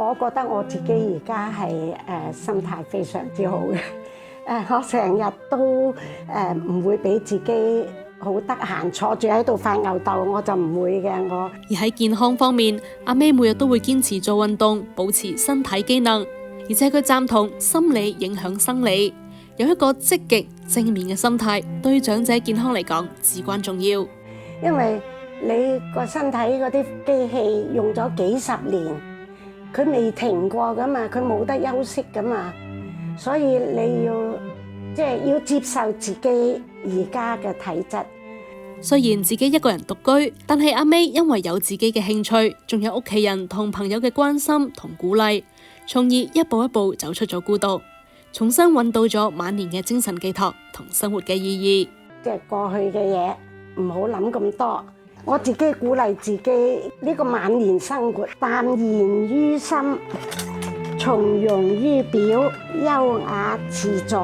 我覺得我自己而家係心態非常之好嘅。我成日都唔會俾自己好得閒坐住喺度發吽哣，我就唔會嘅。而喺健康方面，阿 May 每日都會堅持做運動，保持身體機能，而且佢贊同心理影響生理，有一個積極正面嘅心態，對長者健康嚟講至關重要。因為你個身體嗰啲機器用咗幾十年，佢未停過噶嘛，佢冇得休息噶嘛，所以你要接受自己而家嘅體質。雖然自己一個人獨居，但係阿 May 因為有自己嘅興趣，仲有屋企人同朋友嘅關心同鼓勵，從而一步一步走出咗孤獨，重新揾到咗晚年嘅精神寄託同生活嘅意義。即係過去嘅嘢唔好諗咁多，我自己鼓勵自己呢個晚年生活淡然於心，從容於表，優雅自在。